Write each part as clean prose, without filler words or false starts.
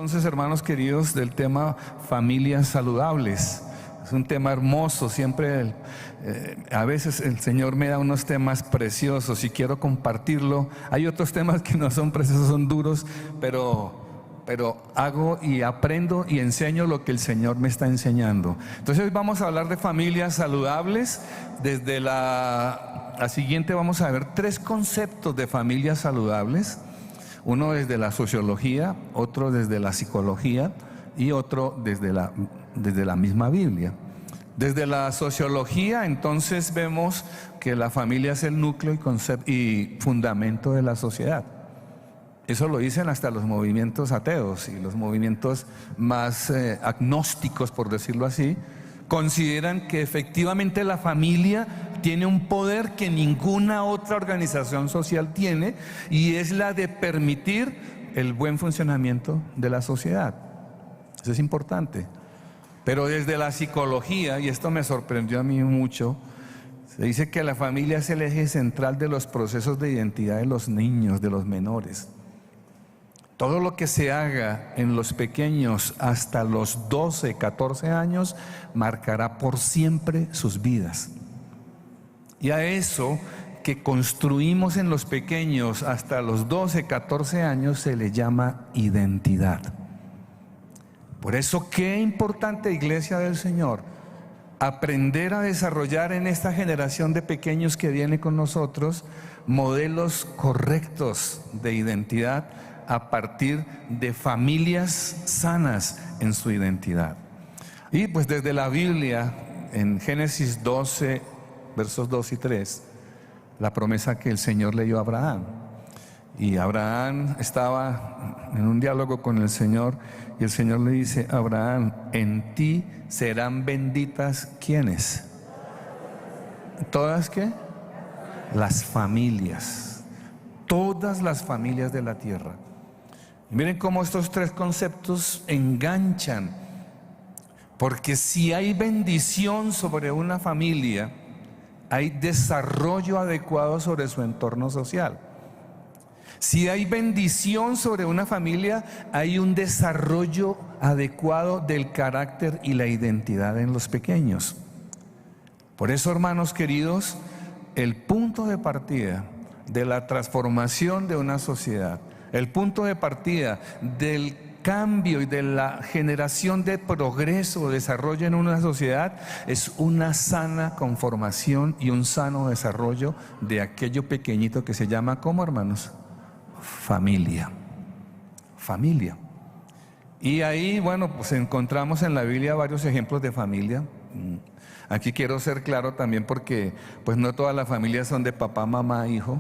entonces, hermanos queridos, del tema familias saludables. Es un tema hermoso, siempre a veces el Señor me da unos temas preciosos y quiero compartirlo. Hay otros temas que no son preciosos, son duros, pero hago y aprendo y enseño lo que el Señor me está enseñando. Entonces hoy vamos a hablar de familias saludables. Desde la siguiente vamos a ver 3 conceptos de familias saludables. Uno desde la sociología, otro desde la psicología y otro desde la misma Biblia. Desde la sociología, entonces vemos que la familia es el núcleo y fundamento de la sociedad. Eso lo dicen hasta los movimientos ateos y los movimientos más agnósticos, por decirlo así, consideran que efectivamente la familia tiene un poder que ninguna otra organización social tiene, y es la de permitir el buen funcionamiento de la sociedad. Eso es importante. Pero desde la psicología, y esto me sorprendió a mí mucho, se dice que la familia es el eje central de los procesos de identidad de los niños, de los menores. Todo lo que se haga en los pequeños hasta los 12, 14 años marcará por siempre sus vidas. Y a eso que construimos en los pequeños hasta los 12, 14 años se le llama identidad. Por eso, qué importante, Iglesia del Señor, aprender a desarrollar en esta generación de pequeños que viene con nosotros modelos correctos de identidad a partir de familias sanas en su identidad. Y pues desde la Biblia, en Génesis 12, versos 2 y 3, la promesa que el Señor le dio a Abraham. Y Abraham estaba en un diálogo con el Señor, y el Señor le dice: Abraham, en ti serán benditas, ¿quiénes? ¿Todas qué? Las familias, todas las familias de la tierra. Y miren cómo estos 3 conceptos enganchan, porque si hay bendición sobre una familia, hay desarrollo adecuado sobre su entorno social. Si hay bendición sobre una familia, hay un desarrollo adecuado del carácter y la identidad en los pequeños. Por eso, hermanos queridos, el punto de partida de la transformación de una sociedad, el punto de partida del cambio y de la generación de progreso o desarrollo en una sociedad es una sana conformación y un sano desarrollo de aquello pequeñito que se llama, ¿cómo, hermanos? Familia. Familia. Y ahí, bueno, pues encontramos en la Biblia varios ejemplos de familia. Aquí quiero ser claro también, porque pues no todas las familias son de papá, mamá, hijo.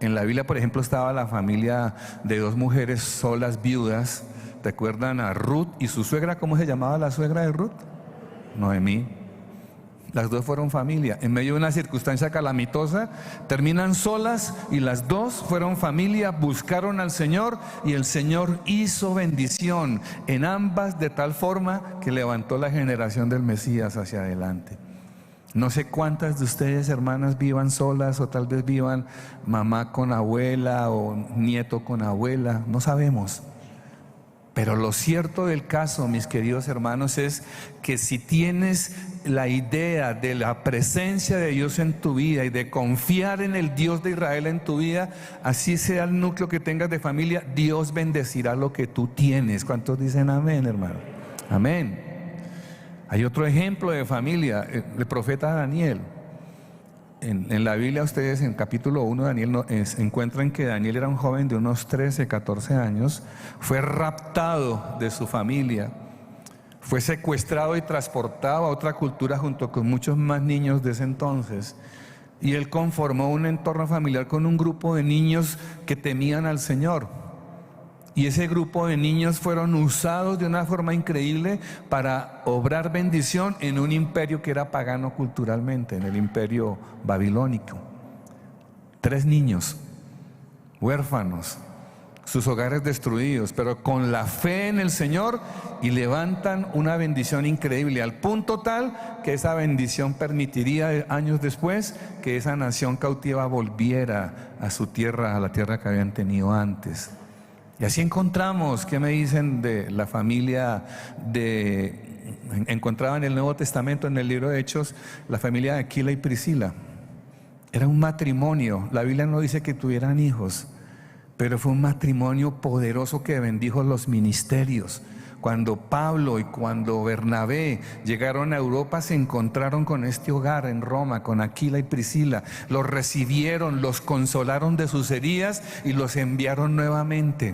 En la Biblia, por ejemplo, estaba la familia de 2 mujeres solas, viudas. ¿Recuerdan a Ruth y su suegra? ¿Cómo se llamaba la suegra de Ruth? Noemí. Las 2 fueron familia. En medio de una circunstancia calamitosa, terminan solas, y las 2 fueron familia, buscaron al Señor, y el Señor hizo bendición en ambas de tal forma que levantó la generación del Mesías hacia adelante. No sé cuántas de ustedes, hermanas, vivan solas, o tal vez vivan mamá con abuela o nieto con abuela, no sabemos. Pero lo cierto del caso, mis queridos hermanos, es que si tienes la idea de la presencia de Dios en tu vida y de confiar en el Dios de Israel en tu vida, así sea el núcleo que tengas de familia, Dios bendecirá lo que tú tienes. ¿Cuántos dicen amén, hermano? Amén. Hay otro ejemplo de familia, el profeta Daniel. En la Biblia, ustedes en capítulo 1 de Daniel encuentran que Daniel era un joven de unos 13, 14 años, fue raptado de su familia, fue secuestrado y transportado a otra cultura junto con muchos más niños de ese entonces, y él conformó un entorno familiar con un grupo de niños que temían al Señor. Y ese grupo de niños fueron usados de una forma increíble para obrar bendición en un imperio que era pagano culturalmente, en el imperio babilónico. 3 niños, huérfanos, sus hogares destruidos, pero con la fe en el Señor, y levantan una bendición increíble, al punto tal que esa bendición permitiría años después que esa nación cautiva volviera a su tierra, a la tierra que habían tenido antes. Y así encontramos, ¿qué me dicen de la familia encontraba en el Nuevo Testamento, en el libro de Hechos, la familia de Aquila y Priscila? Era un matrimonio. La Biblia no dice que tuvieran hijos, pero fue un matrimonio poderoso que bendijo los ministerios. Cuando Pablo y cuando Bernabé llegaron a Europa, se encontraron con este hogar en Roma, con Aquila y Priscila. Los recibieron, los consolaron de sus heridas y los enviaron nuevamente.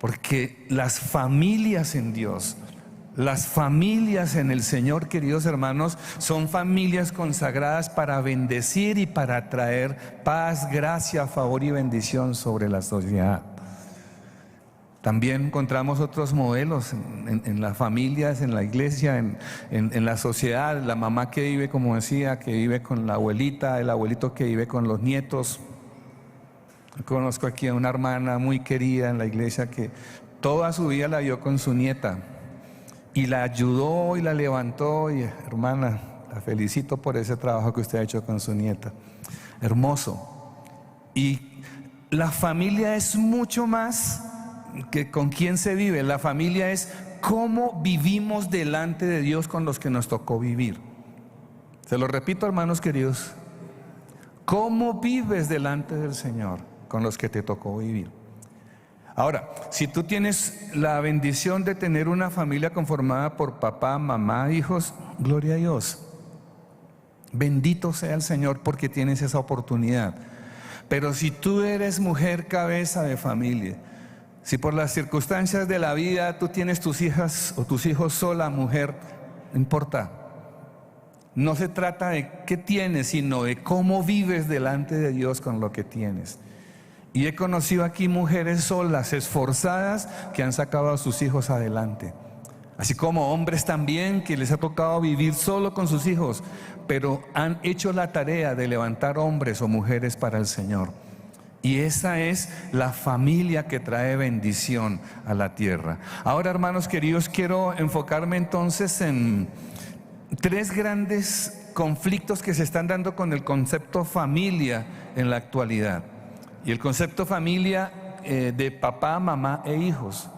Porque las familias en Dios, las familias en el Señor, queridos hermanos, son familias consagradas para bendecir y para traer paz, gracia, favor y bendición sobre la sociedad. También encontramos otros modelos en las familias, en la iglesia, en la sociedad. La mamá que vive, como decía, que vive con la abuelita, el abuelito que vive con los nietos. Conozco aquí a una hermana muy querida en la iglesia que toda su vida la vio con su nieta y la ayudó y la levantó. Y hermana, la felicito por ese trabajo que usted ha hecho con su nieta. Hermoso. Y la familia es mucho más que con quién se vive. La familia es cómo vivimos delante de Dios con los que nos tocó vivir. Se lo repito, hermanos queridos, cómo vives delante del Señor con los que te tocó vivir. Ahora, si tú tienes la bendición de tener una familia conformada por papá, mamá, hijos, gloria a Dios. Bendito sea el Señor porque tienes esa oportunidad. Pero si tú eres mujer cabeza de familia, si por las circunstancias de la vida tú tienes tus hijas o tus hijos sola, mujer, no importa. No se trata de qué tienes, sino de cómo vives delante de Dios con lo que tienes. Y he conocido aquí mujeres solas, esforzadas, que han sacado a sus hijos adelante. Así como hombres también que les ha tocado vivir solo con sus hijos, pero han hecho la tarea de levantar hombres o mujeres para el Señor. Y esa es la familia que trae bendición a la tierra. Ahora, hermanos queridos, quiero enfocarme entonces en tres grandes conflictos que se están dando con el concepto familia en la actualidad. Y el concepto familia de papá, mamá e hijos.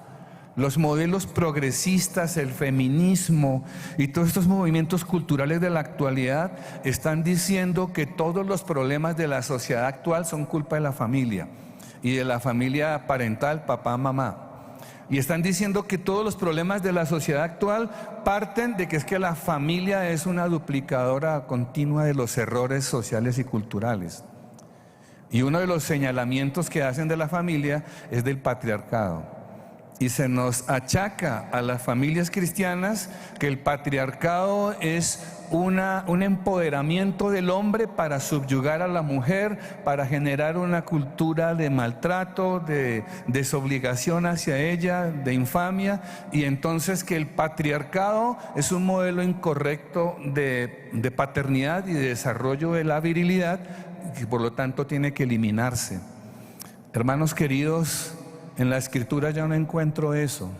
Los modelos progresistas, el feminismo y todos estos movimientos culturales de la actualidad están diciendo que todos los problemas de la sociedad actual son culpa de la familia y de la familia parental, papá, mamá. Y están diciendo que todos los problemas de la sociedad actual parten de que es que la familia es una duplicadora continua de los errores sociales y culturales. Y uno de los señalamientos que hacen de la familia es del patriarcado. Y se nos achaca a las familias cristianas que el patriarcado es un empoderamiento del hombre para subyugar a la mujer, para generar una cultura de maltrato, de desobligación hacia ella, de infamia, y entonces que el patriarcado es un modelo incorrecto de paternidad y de desarrollo de la virilidad, que por lo tanto tiene que eliminarse. Hermanos queridos, en la Escritura yo no encuentro eso.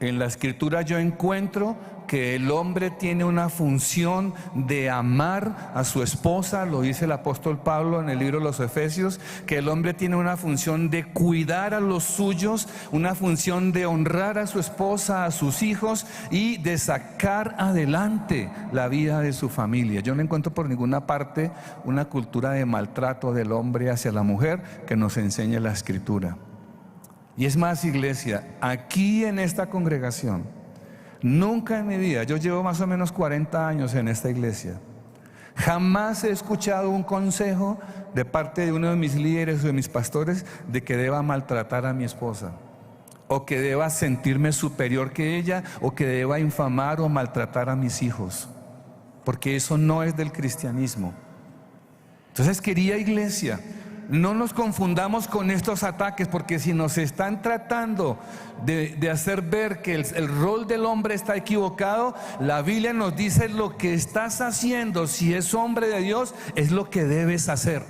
En la Escritura yo encuentro que el hombre tiene una función de amar a su esposa, lo dice el apóstol Pablo en el libro de los Efesios, que el hombre tiene una función de cuidar a los suyos, una función de honrar a su esposa, a sus hijos y de sacar adelante la vida de su familia. Yo no encuentro por ninguna parte una cultura de maltrato del hombre hacia la mujer que nos enseñe la Escritura. Y es más, iglesia, aquí en esta congregación, nunca en mi vida, yo llevo más o menos 40 años en esta iglesia, jamás he escuchado un consejo de parte de uno de mis líderes o de mis pastores de que deba maltratar a mi esposa, o que deba sentirme superior que ella, o que deba infamar o maltratar a mis hijos, porque eso no es del cristianismo. Entonces, querida iglesia, no nos confundamos con estos ataques, porque si nos están tratando de hacer ver que el rol del hombre está equivocado, la Biblia nos dice lo que estás haciendo, si es hombre de Dios, es lo que debes hacer.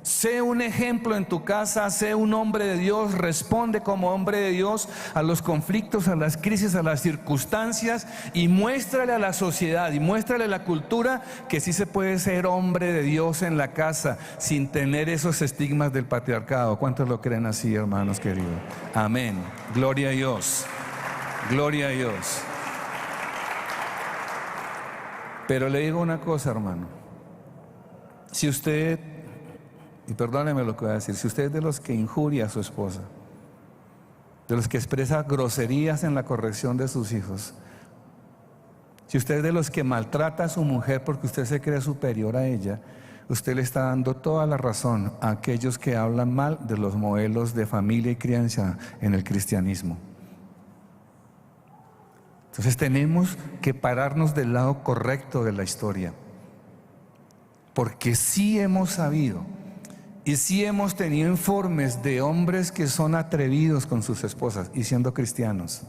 Sé un ejemplo en tu casa, sé un hombre de Dios, responde como hombre de Dios a los conflictos, a las crisis, a las circunstancias, y muéstrale a la sociedad y muéstrale a la cultura que sí se puede ser hombre de Dios en la casa sin tener esos estigmas del patriarcado. ¿Cuántos lo creen así, hermanos queridos? Amén. Gloria a Dios. Gloria a Dios. Pero le digo una cosa, hermano. Si usted, y perdóneme lo que voy a decir, si usted es de los que injuria a su esposa, de los que expresa groserías en la corrección de sus hijos, si usted es de los que maltrata a su mujer porque usted se cree superior a ella, usted le está dando toda la razón a aquellos que hablan mal de los modelos de familia y crianza en el cristianismo. Entonces tenemos que pararnos del lado correcto de la historia, porque sí hemos sabido y sí hemos tenido informes de hombres que son atrevidos con sus esposas y siendo cristianos.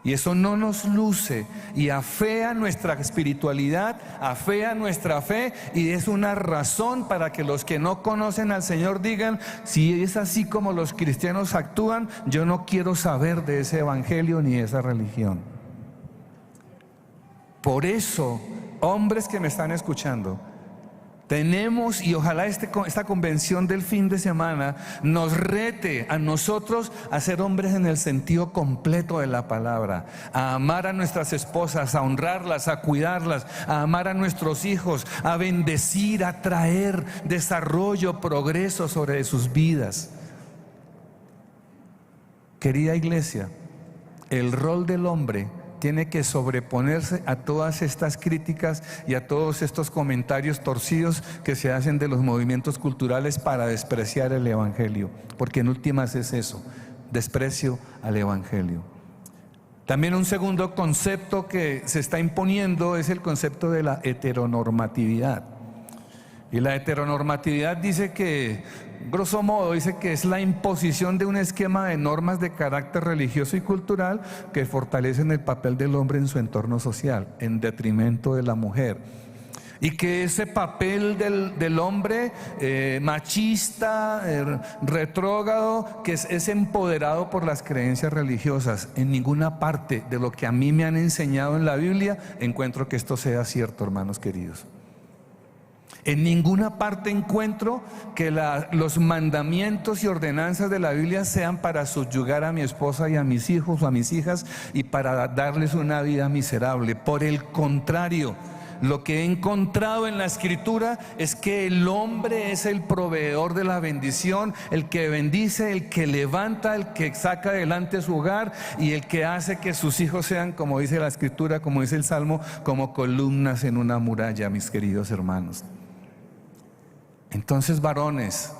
Y eso no nos luce y afea nuestra espiritualidad, afea nuestra fe, y es una razón para que los que no conocen al Señor digan: si es así como los cristianos actúan, yo no quiero saber de ese evangelio ni de esa religión. Por eso, hombres que me están escuchando, tenemos, y ojalá esta convención del fin de semana nos rete a nosotros a ser hombres en el sentido completo de la palabra, a amar a nuestras esposas, a honrarlas, a cuidarlas, a amar a nuestros hijos, a bendecir, a traer desarrollo, progreso sobre sus vidas. Querida iglesia, el rol del hombre tiene que sobreponerse a todas estas críticas y a todos estos comentarios torcidos que se hacen de los movimientos culturales para despreciar el evangelio, porque en últimas es eso, desprecio al evangelio. También un segundo concepto que se está imponiendo es el concepto de la heteronormatividad. Y la heteronormatividad dice que, grosso modo, dice que es la imposición de un esquema de normas de carácter religioso y cultural que fortalecen el papel del hombre en su entorno social, en detrimento de la mujer. Y que ese papel del hombre machista, retrógrado, que es empoderado por las creencias religiosas. En ninguna parte de lo que a mí me han enseñado en la Biblia encuentro que esto sea cierto, hermanos queridos. En ninguna parte encuentro que los mandamientos y ordenanzas de la Biblia sean para subyugar a mi esposa y a mis hijos o a mis hijas y para darles una vida miserable. Por el contrario, lo que he encontrado en la Escritura es que el hombre es el proveedor de la bendición, el que bendice, el que levanta, el que saca adelante su hogar y el que hace que sus hijos sean, como dice la Escritura, como dice el Salmo, como columnas en una muralla, mis queridos hermanos. Entonces, varones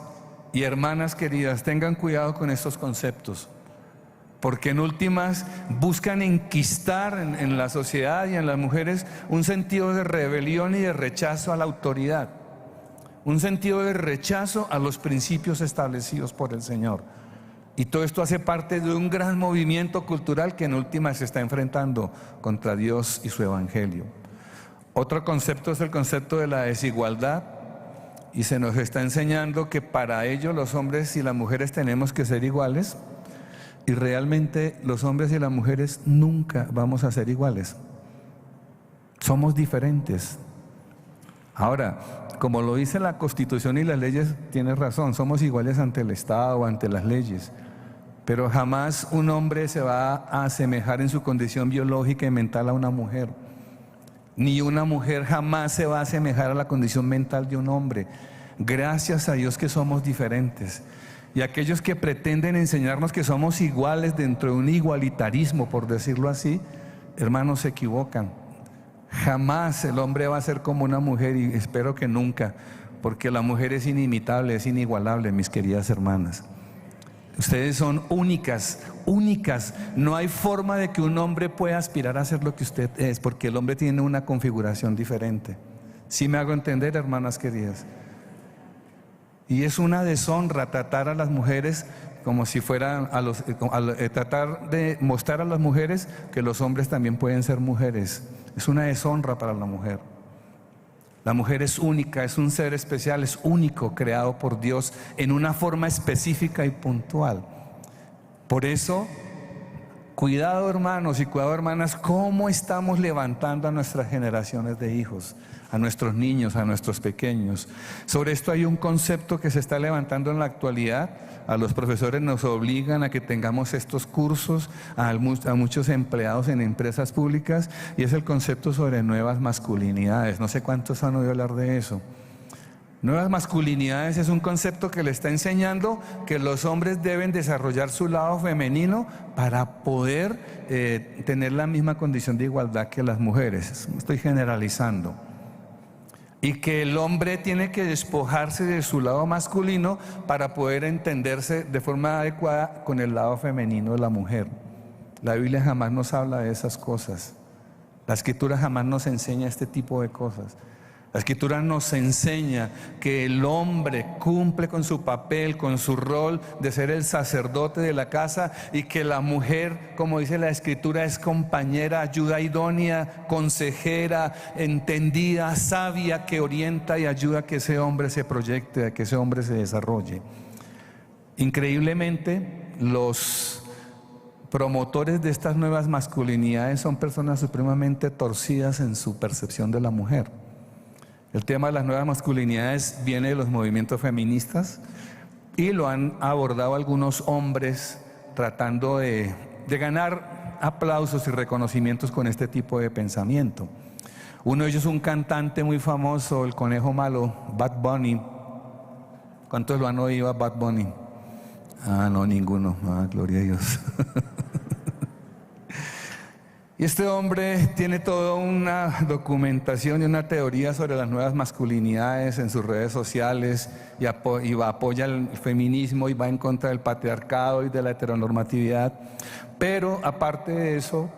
y hermanas queridas, tengan cuidado con estos conceptos, porque en últimas buscan enquistar en la sociedad y en las mujeres un sentido de rebelión y de rechazo a la autoridad, un sentido de rechazo a los principios establecidos por el Señor. Y todo esto hace parte de un gran movimiento cultural que en últimas se está enfrentando contra Dios y su evangelio. Otro concepto es el concepto de la desigualdad. Y se nos está enseñando que para ello los hombres y las mujeres tenemos que ser iguales, y realmente los hombres y las mujeres nunca vamos a ser iguales. Somos diferentes. Ahora, como lo dice la Constitución y las leyes, tiene razón, somos iguales ante el Estado, ante las leyes, pero jamás un hombre se va a asemejar en su condición biológica y mental a una mujer. Ni una mujer jamás se va a asemejar a la condición mental de un hombre. Gracias a Dios que somos diferentes. Y aquellos que pretenden enseñarnos que somos iguales dentro de un igualitarismo, por decirlo así, hermanos, se equivocan. Jamás el hombre va a ser como una mujer, y espero que nunca, porque la mujer es inimitable, es inigualable, mis queridas hermanas. Ustedes son únicas, únicas. No hay forma de que un hombre pueda aspirar a ser lo que usted es, porque el hombre tiene una configuración diferente. ¿Sí me hago entender, hermanas queridas? Y es una deshonra tratar a las mujeres como si fueran tratar de mostrar a las mujeres que los hombres también pueden ser mujeres. Es una deshonra para la mujer. La mujer es única, es un ser especial, es único, creado por Dios en una forma específica y puntual. Por eso, cuidado hermanos y cuidado hermanas, cómo estamos levantando a nuestras generaciones de hijos, a nuestros niños, a nuestros pequeños. Sobre esto hay un concepto que se está levantando en la actualidad. A los profesores nos obligan a que tengamos estos cursos, a muchos empleados en empresas públicas, y es el concepto sobre nuevas masculinidades. No sé cuántos han oído hablar de eso. Nuevas masculinidades es un concepto que le está enseñando que los hombres deben desarrollar su lado femenino para poder tener la misma condición de igualdad que las mujeres. Estoy generalizando. Y que el hombre tiene que despojarse de su lado masculino para poder entenderse de forma adecuada con el lado femenino de la mujer. La Biblia jamás nos habla de esas cosas. La Escritura jamás nos enseña este tipo de cosas. La Escritura nos enseña que el hombre cumple con su papel, con su rol de ser el sacerdote de la casa, y que la mujer, como dice la Escritura, es compañera, ayuda idónea, consejera, entendida, sabia, que orienta y ayuda a que ese hombre se proyecte, a que ese hombre se desarrolle. Increíblemente, los promotores de estas nuevas masculinidades son personas supremamente torcidas en su percepción de la mujer. El tema de las nuevas masculinidades viene de los movimientos feministas y lo han abordado algunos hombres tratando de ganar aplausos y reconocimientos con este tipo de pensamiento. Uno de ellos es un cantante muy famoso, el conejo malo, Bad Bunny. ¿Cuántos lo han oído a Bad Bunny? Ah, no, ninguno. Ah, gloria a Dios. Y este hombre tiene toda una documentación y una teoría sobre las nuevas masculinidades en sus redes sociales, y apoya el feminismo y va en contra del patriarcado y de la heteronormatividad. Pero aparte de eso,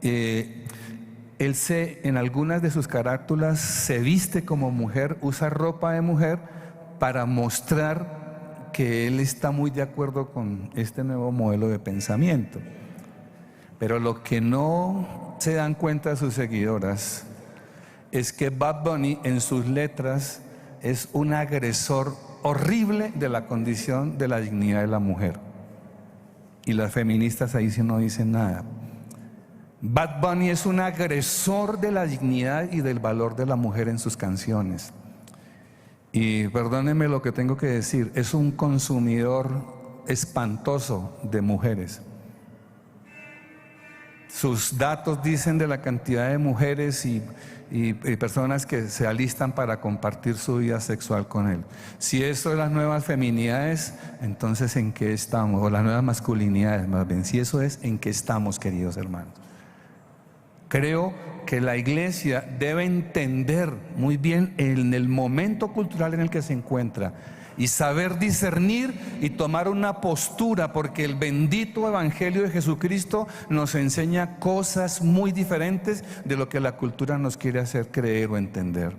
él en algunas de sus carátulas se viste como mujer, usa ropa de mujer para mostrar que él está muy de acuerdo con este nuevo modelo de pensamiento. Pero lo que no se dan cuenta sus seguidoras es que Bad Bunny en sus letras es un agresor horrible de la condición de la dignidad de la mujer. Y las feministas ahí sí no dicen nada. Bad Bunny es un agresor de la dignidad y del valor de la mujer en sus canciones. Y perdónenme lo que tengo que decir, es un consumidor espantoso de mujeres. Sus datos dicen de la cantidad de mujeres y personas que se alistan para compartir su vida sexual con él. Si eso es las nuevas feminidades, entonces ¿en qué estamos? O las nuevas masculinidades más bien. Si eso es, ¿en qué estamos, queridos hermanos? Creo que la iglesia debe entender muy bien en el momento cultural en el que se encuentra y saber discernir y tomar una postura, porque el bendito evangelio de Jesucristo nos enseña cosas muy diferentes de lo que la cultura nos quiere hacer creer o entender.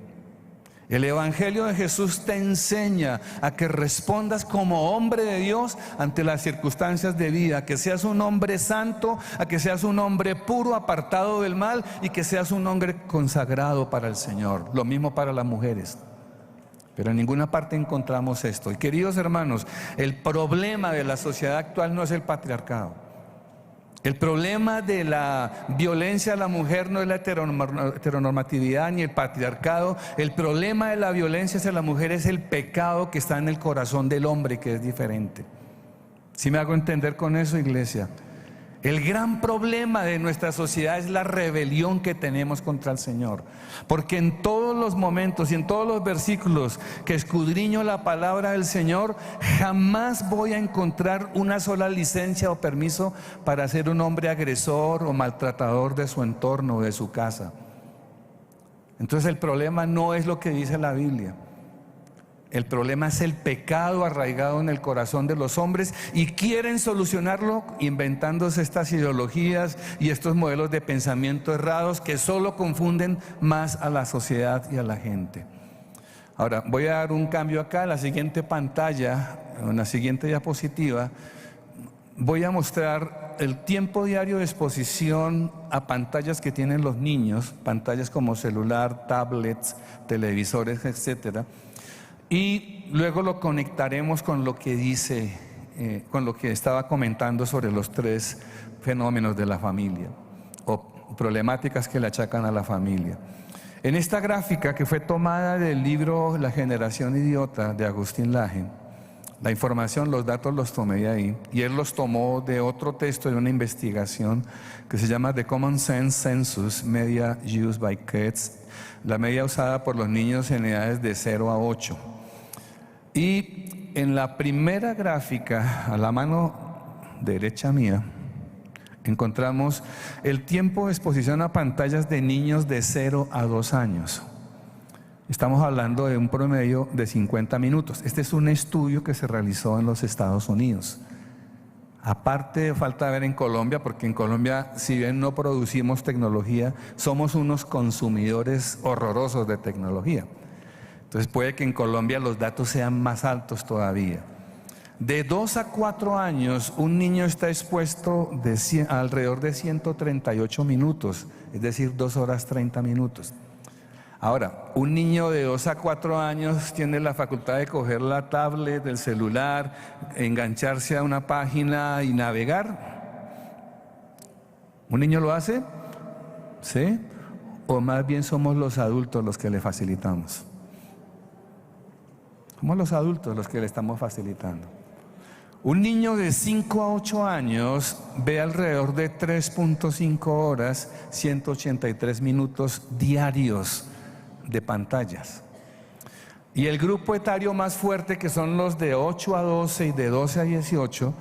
El evangelio de Jesús te enseña a que respondas como hombre de Dios ante las circunstancias de vida, que seas un hombre santo, a que seas un hombre puro, apartado del mal, y que seas un hombre consagrado para el Señor. Lo mismo para las mujeres. Pero en ninguna parte encontramos esto. Y queridos hermanos, el problema de la sociedad actual no es el patriarcado. El problema de la violencia a la mujer no es la heteronormatividad ni el patriarcado. El problema de la violencia hacia la mujer es el pecado que está en el corazón del hombre, que es diferente. ¿Sí me hago entender con eso, iglesia? El gran problema de nuestra sociedad es la rebelión que tenemos contra el Señor. Porque en todos los momentos y en todos los versículos que escudriño la palabra del Señor, jamás voy a encontrar una sola licencia o permiso para ser un hombre agresor o maltratador de su entorno o de su casa. Entonces el problema no es lo que dice la Biblia. El problema es el pecado arraigado en el corazón de los hombres, y quieren solucionarlo inventándose estas ideologías y estos modelos de pensamiento errados que solo confunden más a la sociedad y a la gente. Ahora voy a dar un cambio acá. En la siguiente pantalla, en la siguiente diapositiva, voy a mostrar el tiempo diario de exposición a pantallas que tienen los niños, pantallas como celular, tablets, televisores, etcétera, y luego lo conectaremos con lo que dice, con lo que estaba comentando sobre los 3 fenómenos de la familia o problemáticas que le achacan a la familia. En esta gráfica, que fue tomada del libro La generación idiota de Agustín Laje, la información, los datos los tomé de ahí, y él los tomó de otro texto de una investigación que se llama The Common Sense Census Media Used by Kids, la media usada por los niños en edades de 0 a 8. Y en la primera gráfica, a la mano derecha mía, encontramos el tiempo de exposición a pantallas de niños de 0 a 2 años. Estamos hablando de un promedio de 50 minutos. Este es un estudio que se realizó en los Estados Unidos. Aparte, falta ver en Colombia, porque en Colombia, si bien no producimos tecnología, somos unos consumidores horrorosos de tecnología. Entonces puede que en Colombia los datos sean más altos todavía. De 2 a 4 años, un niño está expuesto alrededor de 138 minutos, es decir, 2 horas 30 minutos. Ahora, un niño de 2 a 4 años tiene la facultad de coger la tablet, el celular, engancharse a una página y navegar. ¿Un niño lo hace? ¿Sí? ¿O más bien somos los adultos los que le facilitamos? Somos los adultos los que le estamos facilitando. Un niño de 5 a 8 años ve alrededor de 3.5 horas, 183 minutos diarios de pantallas. Y el grupo etario más fuerte, que son los de 8 a 12 y de 12 a 18,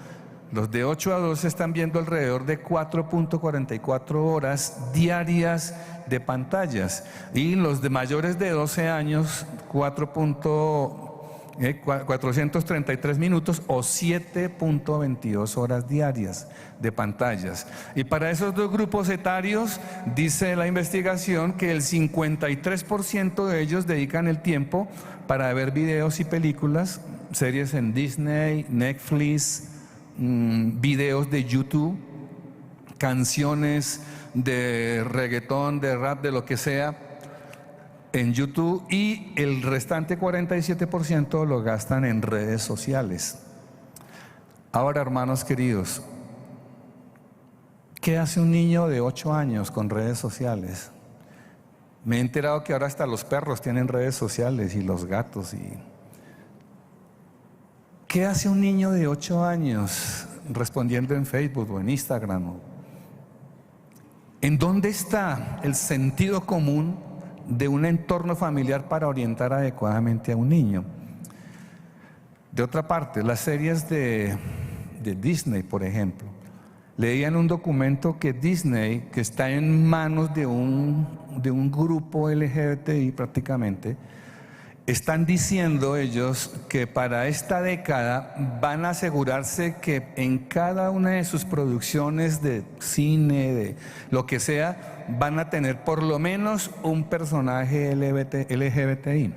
los de 8 a 12 están viendo alrededor de 4.44 horas diarias de pantallas. Y los de mayores de 12 años, 433 minutos o 7.22 horas diarias de pantallas. Y para esos 2 grupos etarios, dice la investigación que el 53% de ellos dedican el tiempo para ver videos y películas, series en Disney, Netflix, videos de YouTube, canciones de reggaetón, de rap, de lo que sea, en YouTube, y el restante 47% lo gastan en redes sociales. Ahora, hermanos queridos, ¿qué hace un niño de 8 años con redes sociales? Me he enterado que ahora hasta los perros tienen redes sociales y los gatos. ¿Qué hace un niño de 8 años respondiendo en Facebook o en Instagram? ¿En dónde está el sentido común de un entorno familiar para orientar adecuadamente a un niño? De otra parte, las series de Disney, por ejemplo, leía en un documento que Disney, que está en manos de un grupo LGBTI prácticamente, están diciendo ellos que para esta década van a asegurarse que en cada una de sus producciones de cine, de lo que sea, van a tener por lo menos un personaje LGBTI.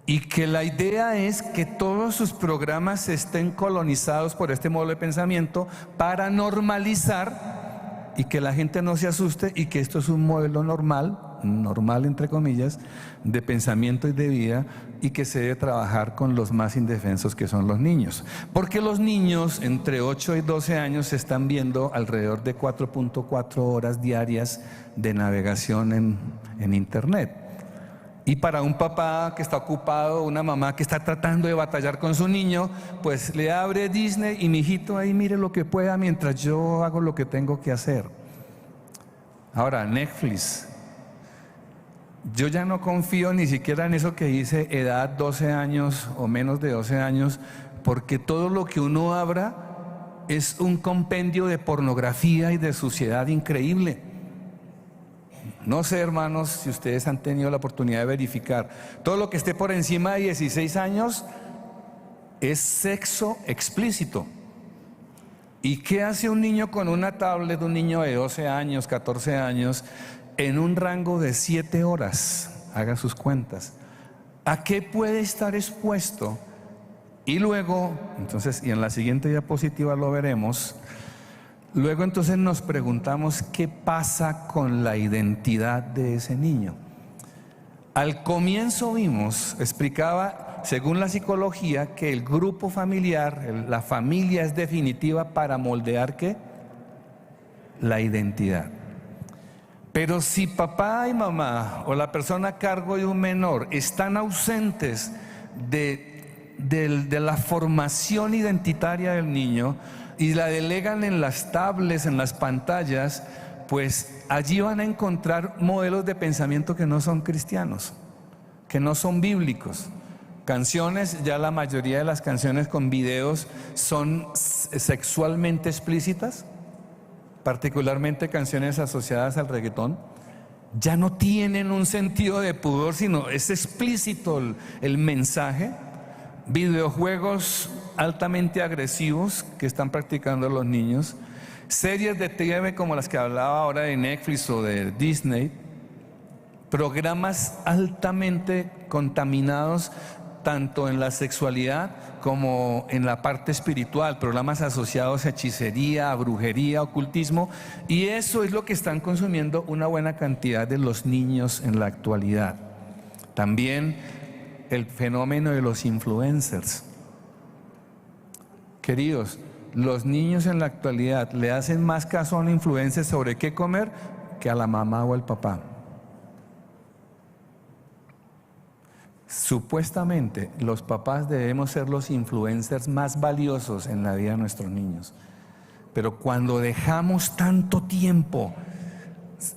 Y que la idea es que todos sus programas estén colonizados por este modelo de pensamiento para normalizar y que la gente no se asuste, y que esto es un modelo normal entre comillas, de pensamiento y de vida, y que se debe trabajar con los más indefensos, que son los niños. Porque los niños entre 8 y 12 años se están viendo alrededor de 4.4 horas diarias de navegación en Internet. Y para un papá que está ocupado, una mamá que está tratando de batallar con su niño, pues le abre Disney y mi hijito ahí mire lo que pueda mientras yo hago lo que tengo que hacer. Ahora, Netflix. Yo ya no confío ni siquiera en eso que dice edad 12 años o menos de 12 años, porque todo lo que uno abra es un compendio de pornografía y de suciedad increíble. No sé, hermanos, si ustedes han tenido la oportunidad de verificar. Todo lo que esté por encima de 16 años es sexo explícito. ¿Y qué hace un niño con una tablet, un niño de 12 años, 14 años, en un rango de 7 horas? Haga sus cuentas. ¿A qué puede estar expuesto? Y luego, entonces, y en la siguiente diapositiva lo veremos, Luego entonces nos preguntamos qué pasa con la identidad de ese niño. Al comienzo explicaba, según la psicología, que el grupo familiar, la familia es definitiva para moldear ¿qué? La identidad. Pero si papá y mamá o la persona a cargo de un menor están ausentes de la formación identitaria del niño y la delegan en las tablets, en las pantallas, pues allí van a encontrar modelos de pensamiento que no son cristianos, que no son bíblicos. Canciones, ya la mayoría de las canciones con videos son sexualmente explícitas, particularmente canciones asociadas al reggaetón. Ya no tienen un sentido de pudor, sino es explícito el mensaje. Videojuegos altamente agresivos que están practicando los niños, series de TV como las que hablaba ahora de Netflix o de Disney, programas altamente contaminados tanto en la sexualidad como en la parte espiritual, programas asociados a hechicería, a brujería, ocultismo, y eso es lo que están consumiendo una buena cantidad de los niños en la actualidad. También el fenómeno de los influencers. Queridos, los niños en la actualidad le hacen más caso a un influencer sobre qué comer que a la mamá o al papá. Supuestamente los papás debemos ser los influencers más valiosos en la vida de nuestros niños, pero cuando dejamos tanto tiempo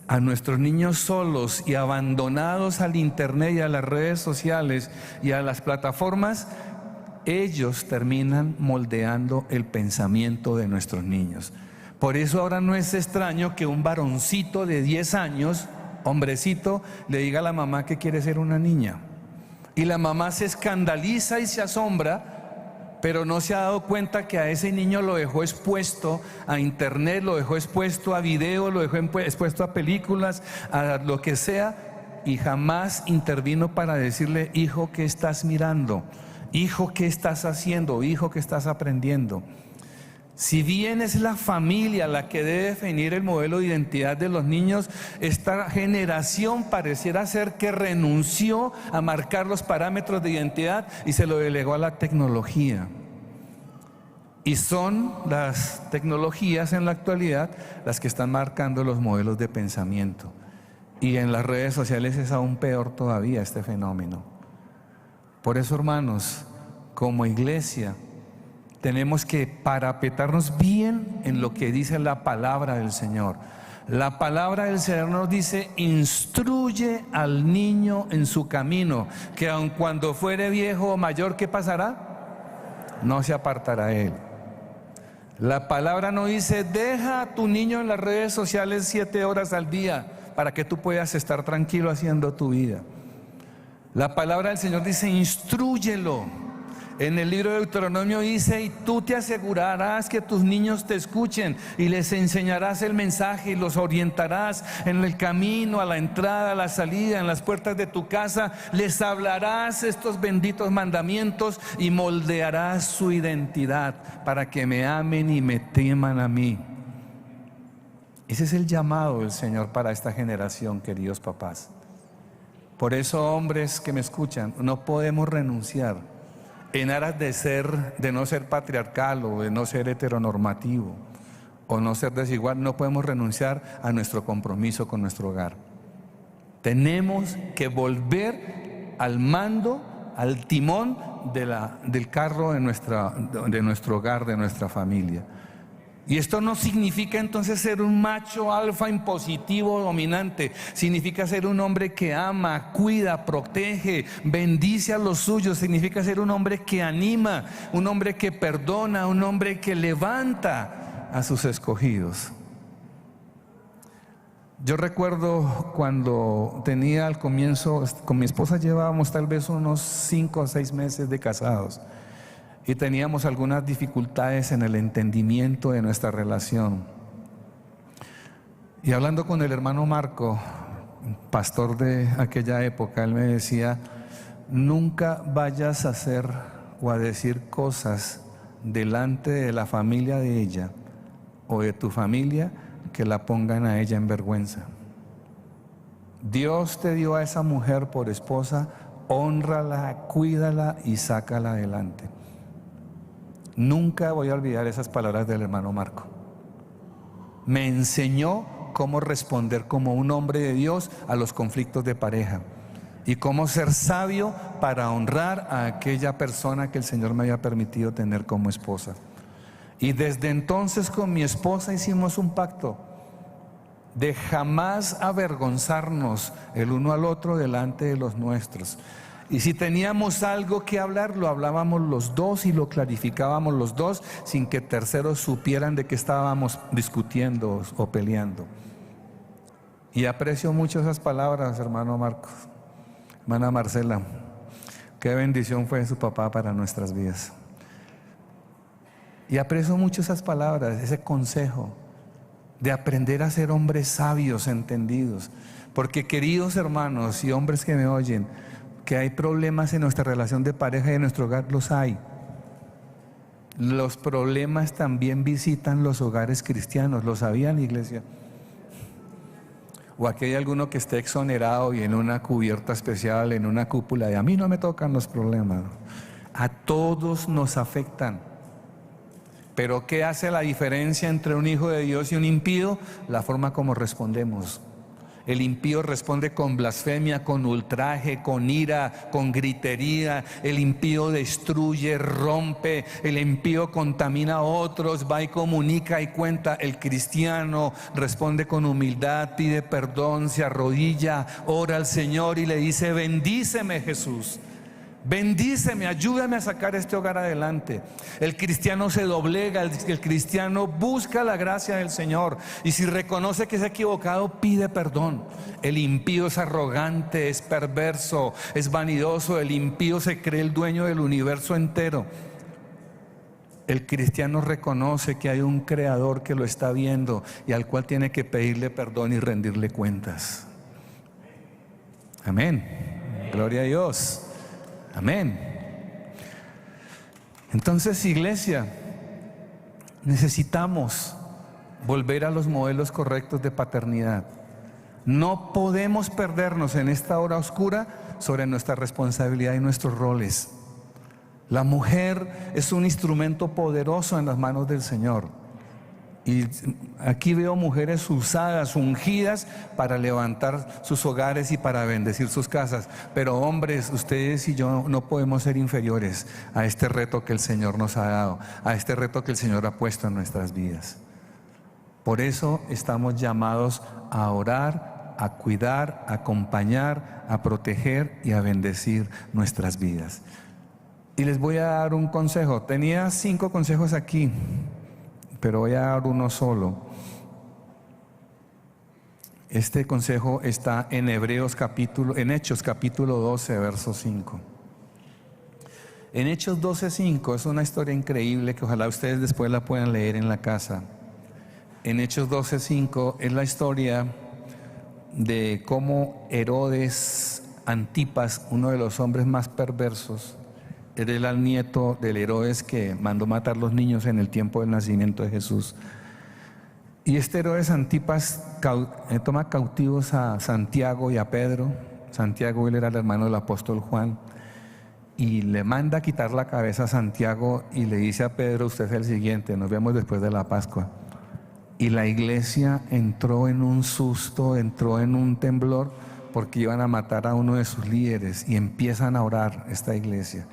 a nuestros niños solos y abandonados al internet y a las redes sociales y a las plataformas, ellos terminan moldeando el pensamiento de nuestros niños. Por eso ahora no es extraño que un varoncito de 10 años, hombrecito, le diga a la mamá que quiere ser una niña. Y la mamá se escandaliza y se asombra, pero no se ha dado cuenta que a ese niño lo dejó expuesto a internet, lo dejó expuesto a video, lo dejó expuesto a películas, a lo que sea, y jamás intervino para decirle: hijo, ¿qué estás mirando? Hijo, ¿qué estás haciendo? Hijo, ¿qué estás aprendiendo? Si bien es la familia la que debe definir el modelo de identidad de los niños, esta generación pareciera ser que renunció a marcar los parámetros de identidad y se lo delegó a la tecnología. Y son las tecnologías en la actualidad las que están marcando los modelos de pensamiento. Y en las redes sociales es aún peor todavía este fenómeno. Por eso, hermanos, como iglesia, tenemos que parapetarnos bien en lo que dice la palabra del Señor. La palabra del Señor nos dice: instruye al niño en su camino, que aun cuando fuere viejo o mayor, ¿qué pasará? No se apartará de él. La palabra no dice: deja a tu niño en las redes sociales 7 horas al día para que tú puedas estar tranquilo haciendo tu vida. La palabra del Señor dice: instrúyelo. En el libro de Deuteronomio dice: y tú te asegurarás que tus niños te escuchen y les enseñarás el mensaje y los orientarás en el camino, a la entrada, a la salida, en las puertas de tu casa. Les hablarás estos benditos mandamientos y moldearás su identidad para que me amen y me teman a mí. Ese es el llamado del Señor para esta generación, queridos papás. Por eso, hombres que me escuchan, no podemos renunciar en aras de no ser patriarcal o de no ser heteronormativo o no ser desigual. No podemos renunciar a nuestro compromiso con nuestro hogar. Tenemos que volver al mando, al timón del carro de nuestro hogar, de nuestra familia. Y esto no significa entonces ser un macho alfa impositivo dominante. Significa ser un hombre que ama, cuida, protege, bendice a los suyos. Significa ser un hombre que anima, un hombre que perdona, un hombre que levanta a sus escogidos. Yo recuerdo cuando tenía al comienzo, con mi esposa llevábamos tal vez unos 5 o 6 meses de casados. Y teníamos algunas dificultades en el entendimiento de nuestra relación. Y hablando con el hermano Marco, pastor de aquella época, él me decía: nunca vayas a hacer o a decir cosas delante de la familia de ella o de tu familia que la pongan a ella en vergüenza. Dios te dio a esa mujer por esposa, hónrala, cuídala y sácala adelante. Nunca voy a olvidar esas palabras del hermano Marco. Me enseñó cómo responder como un hombre de Dios a los conflictos de pareja y cómo ser sabio para honrar a aquella persona que el Señor me había permitido tener como esposa. Y desde entonces con mi esposa hicimos un pacto de jamás avergonzarnos el uno al otro delante de los nuestros. Y si teníamos algo que hablar, lo hablábamos los dos y lo clarificábamos los dos sin que terceros supieran de qué estábamos discutiendo o peleando. Y aprecio mucho esas palabras, hermano Marcos, hermana Marcela. Qué bendición fue su papá para nuestras vidas. Y aprecio mucho esas palabras, ese consejo de aprender a ser hombres sabios, entendidos. Porque, queridos hermanos y hombres que me oyen, que hay problemas en nuestra relación de pareja y en nuestro hogar, los hay. Los problemas también visitan los hogares cristianos. ¿Lo sabían, iglesia? O aquí hay alguno que esté exonerado y en una cubierta especial, en una cúpula, de a mí no me tocan los problemas. A todos nos afectan. Pero ¿qué hace la diferencia entre un hijo de Dios y un impío? La forma como respondemos. El impío responde con blasfemia, con ultraje, con ira, con gritería. El impío destruye, rompe. El impío contamina a otros, va y comunica y cuenta. El cristiano responde con humildad, pide perdón, se arrodilla, ora al Señor y le dice: bendíceme, Jesús. Bendíceme, ayúdame a sacar este hogar adelante. El cristiano se doblega, el cristiano busca la gracia del Señor, y si reconoce que se ha equivocado, pide perdón. El impío es arrogante, es perverso, es vanidoso. El impío se cree el dueño del universo entero. El cristiano reconoce que hay un creador que lo está viendo y al cual tiene que pedirle perdón y rendirle cuentas. Amén. Gloria a Dios. Amén. Entonces, iglesia, necesitamos volver a los modelos correctos de paternidad. No podemos perdernos en esta hora oscura sobre nuestra responsabilidad y nuestros roles. La mujer es un instrumento poderoso en las manos del Señor. Y aquí veo mujeres usadas, ungidas para levantar sus hogares y para bendecir sus casas. Pero hombres, ustedes y yo no podemos ser inferiores a este reto que el Señor nos ha dado, a este reto que el Señor ha puesto en nuestras vidas. Por eso estamos llamados a orar, a cuidar, a acompañar, a proteger y a bendecir nuestras vidas. Y les voy a dar un consejo. Tenía 5 consejos aquí, pero voy a dar uno solo. Este consejo está en Hechos capítulo 12, verso 5. En Hechos 12:5 es una historia increíble que ojalá ustedes después la puedan leer en la casa. En Hechos 12:5 es la historia de cómo Herodes Antipas, uno de los hombres más perversos, era el nieto del Herodes que mandó matar los niños en el tiempo del nacimiento de Jesús. Y este Herodes Antipas toma cautivos a Santiago y a Pedro. Santiago, él era el hermano del apóstol Juan, y le manda a quitar la cabeza a Santiago y le dice a Pedro: usted es el siguiente, nos vemos después de la Pascua. Y la iglesia entró en un susto, entró en un temblor, porque iban a matar a uno de sus líderes, y empiezan a orar esta iglesia.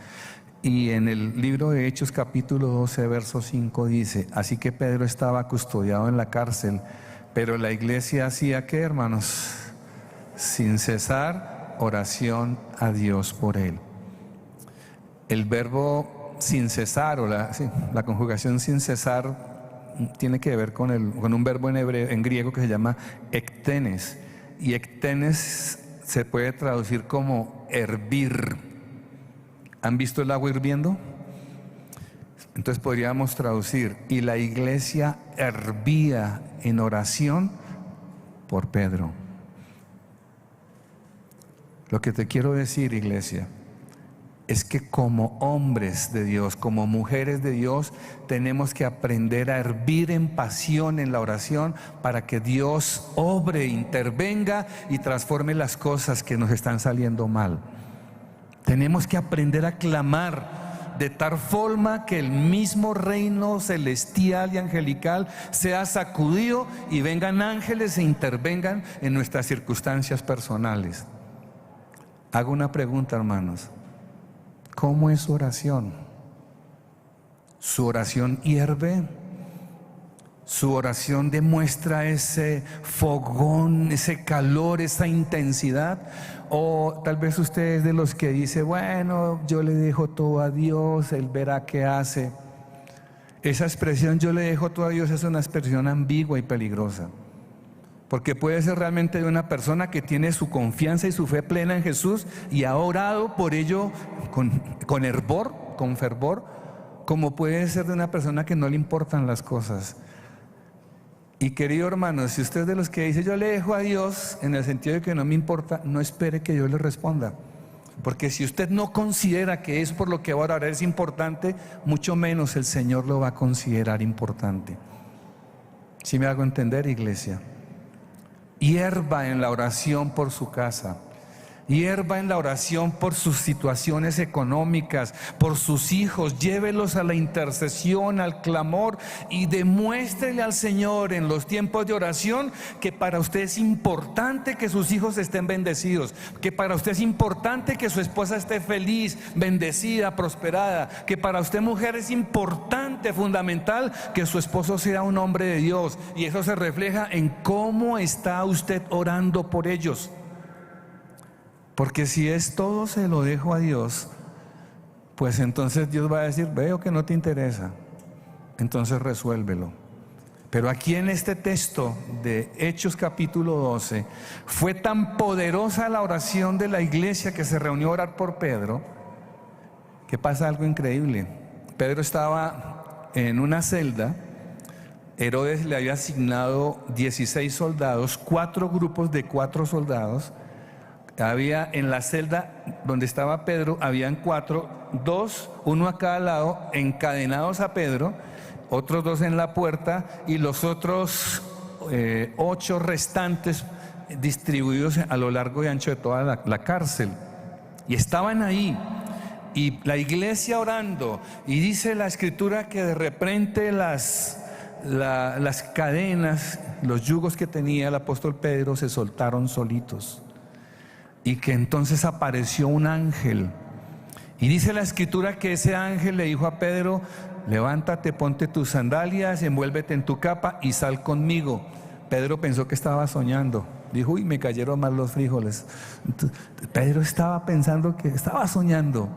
Y en el libro de Hechos capítulo 12 verso 5 dice: así que Pedro estaba custodiado en la cárcel, pero la iglesia hacía, ¿qué, hermanos? Sin cesar oración a Dios por él. El verbo sin cesar, o la conjugación sin cesar, tiene que ver con un verbo en griego que se llama ektenes. Y ektenes se puede traducir como hervir. ¿Han visto el agua hirviendo? Entonces podríamos traducir: y la iglesia hervía en oración por Pedro. Lo que te quiero decir, iglesia, es que como hombres de Dios, como mujeres de Dios, tenemos que aprender a hervir en pasión en la oración para que Dios obre, intervenga y transforme las cosas que nos están saliendo mal. Tenemos que aprender a clamar de tal forma que el mismo reino celestial y angelical sea sacudido y vengan ángeles e intervengan en nuestras circunstancias personales. Hago una pregunta, hermanos. ¿Cómo es su oración? ¿Su oración hierve? ¿Su oración demuestra ese fogón, ese calor, esa intensidad? O tal vez usted es de los que dice, bueno, yo le dejo todo a Dios, Él verá qué hace. Esa expresión, yo le dejo todo a Dios, es una expresión ambigua y peligrosa. Porque puede ser realmente de una persona que tiene su confianza y su fe plena en Jesús y ha orado por ello con hervor, con fervor, como puede ser de una persona que no le importan las cosas. Y querido hermano, si usted es de los que dice yo le dejo a Dios en el sentido de que no me importa, no espere que Dios le responda. Porque si usted no considera que es por lo que va a orar es importante, mucho menos el Señor lo va a considerar importante. ¿Sí me hago entender, iglesia? Hierva en la oración por su casa. Hierva en la oración por sus situaciones económicas, por sus hijos. Llévelos a la intercesión, al clamor y demuéstrele al Señor en los tiempos de oración que para usted es importante que sus hijos estén bendecidos, que para usted es importante que su esposa esté feliz, bendecida, prosperada, que para usted, mujer, es importante, fundamental que su esposo sea un hombre de Dios, y eso se refleja en cómo está usted orando por ellos. Porque si es todo se lo dejo a Dios, pues entonces Dios va a decir, veo que no te interesa, entonces resuélvelo. Pero aquí en este texto de Hechos capítulo 12, fue tan poderosa la oración de la iglesia que se reunió a orar por Pedro, que pasa algo increíble. Pedro estaba en una celda, Herodes le había asignado 16 soldados, 4 grupos de 4 soldados. Había en la celda donde estaba Pedro, habían 4, 2, uno a cada lado, encadenados a Pedro, otros 2 en la puerta y los otros 8 restantes distribuidos a lo largo y ancho de toda la cárcel. Y estaban ahí, y la iglesia orando, y dice la escritura que de repente las cadenas, los yugos que tenía el apóstol Pedro se soltaron solitos. Y que entonces apareció un ángel. Y dice la escritura que ese ángel le dijo a Pedro, levántate, ponte tus sandalias, envuélvete en tu capa y sal conmigo. Pedro pensó que estaba soñando. Dijo, uy, me cayeron mal los frijoles. Pedro estaba pensando que estaba soñando.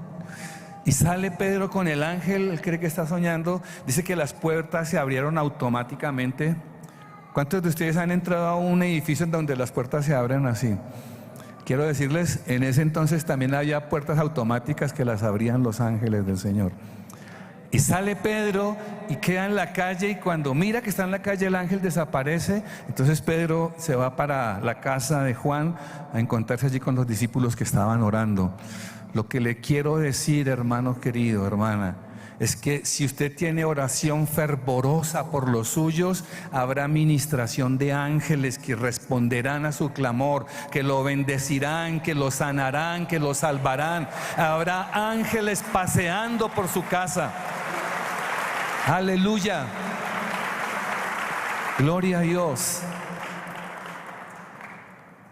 Y sale Pedro con el ángel, él cree que está soñando. Dice que las puertas se abrieron automáticamente. ¿Cuántos de ustedes han entrado a un edificio en donde las puertas se abren así? Quiero decirles, en ese entonces también había puertas automáticas que las abrían los ángeles del Señor. Y sale Pedro y queda en la calle, y cuando mira que está en la calle el ángel desaparece. Entonces Pedro se va para la casa de Juan a encontrarse allí con los discípulos que estaban orando. Lo que le quiero decir, hermano querido, hermana, es que si usted tiene oración fervorosa por los suyos, habrá ministración de ángeles que responderán a su clamor, que lo bendecirán, que lo sanarán, que lo salvarán. Habrá ángeles paseando por su casa. Aleluya. Gloria a Dios.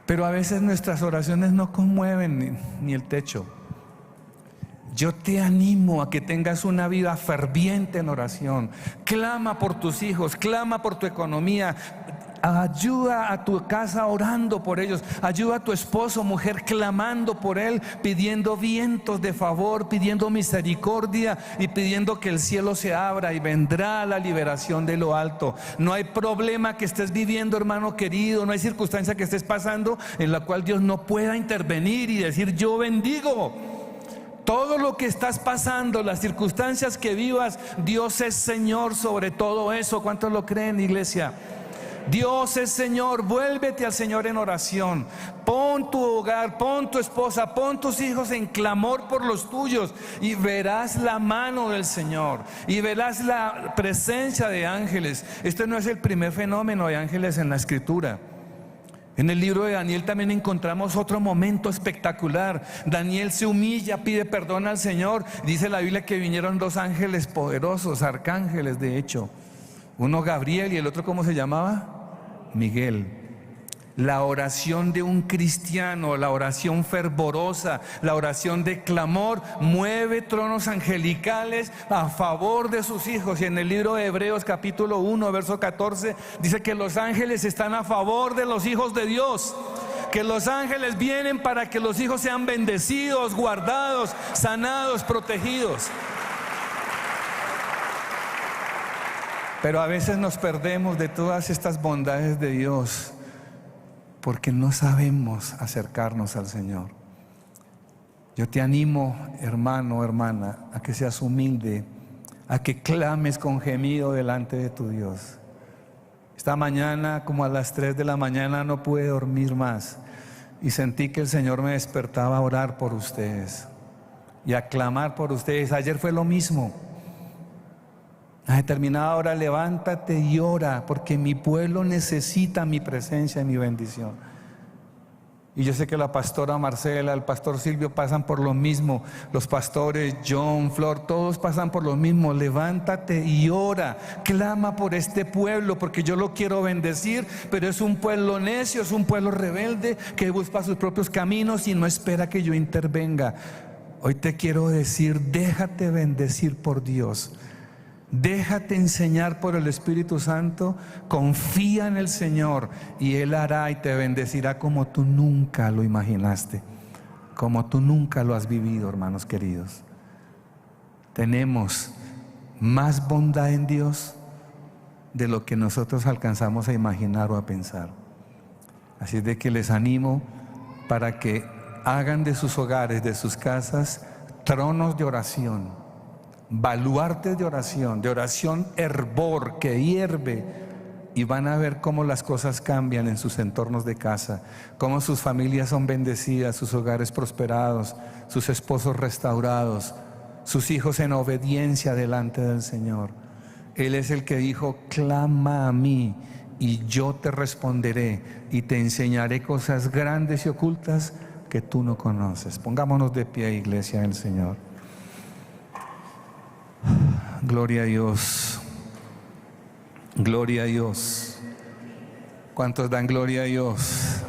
Pero a veces nuestras oraciones no conmueven ni el techo. Yo te animo a que tengas una vida ferviente en oración. Clama por tus hijos, clama por tu economía. Ayuda a tu casa orando por ellos. Ayuda a tu esposo, mujer, clamando por él, pidiendo vientos de favor, pidiendo misericordia y pidiendo que el cielo se abra y vendrá la liberación de lo alto. No hay problema que estés viviendo, hermano querido, no hay circunstancia que estés pasando en la cual Dios no pueda intervenir y decir, yo bendigo. Todo lo que estás pasando, las circunstancias que vivas, Dios es Señor sobre todo eso. ¿Cuántos lo creen, iglesia? Dios es Señor, vuélvete al Señor en oración. Pon tu hogar, pon tu esposa, pon tus hijos en clamor por los tuyos y verás la mano del Señor y verás la presencia de ángeles. Este no es el primer fenómeno de ángeles en la Escritura. En el libro de Daniel también encontramos otro momento espectacular. Daniel se humilla, pide perdón al Señor. Dice la Biblia que vinieron dos ángeles poderosos, arcángeles de hecho. Uno Gabriel y el otro, ¿cómo se llamaba? Miguel. La oración de un cristiano, la oración fervorosa, la oración de clamor, mueve tronos angelicales a favor de sus hijos. Y en el libro de Hebreos capítulo 1, verso 14, dice que los ángeles están a favor de los hijos de Dios. Que los ángeles vienen para que los hijos sean bendecidos, guardados, sanados, protegidos. Pero a veces nos perdemos de todas estas bondades de Dios porque no sabemos acercarnos al Señor. Yo te animo, hermano, hermana, a que seas humilde, a que clames con gemido delante de tu Dios. Esta mañana, como a las 3 de la mañana, no pude dormir más y sentí que el Señor me despertaba a orar por ustedes y a clamar por ustedes. Ayer fue lo mismo. A determinada hora, levántate y ora, porque mi pueblo necesita mi presencia y mi bendición. Y yo sé que la pastora Marcela, el pastor Silvio pasan por lo mismo, los pastores John, Flor, todos pasan por lo mismo. Levántate y ora, clama por este pueblo, porque yo lo quiero bendecir, pero es un pueblo necio, es un pueblo rebelde que busca sus propios caminos y no espera que yo intervenga. Hoy te quiero decir, déjate bendecir por Dios. Déjate enseñar por el Espíritu Santo, confía en el Señor y Él hará y te bendecirá como tú nunca lo imaginaste, como tú nunca lo has vivido, hermanos queridos. Tenemos más bondad en Dios de lo que nosotros alcanzamos a imaginar o a pensar. Así es de que les animo para que hagan de sus hogares, de sus casas, tronos de oración, baluartes de oración hervor que hierve, y van a ver cómo las cosas cambian en sus entornos de casa, cómo sus familias son bendecidas, sus hogares prosperados, sus esposos restaurados, sus hijos en obediencia delante del Señor. Él es el que dijo: clama a mí y yo te responderé y te enseñaré cosas grandes y ocultas que tú no conoces. Pongámonos de pie, iglesia del Señor. Gloria a Dios, gloria a Dios. ¿Cuántos dan gloria a Dios?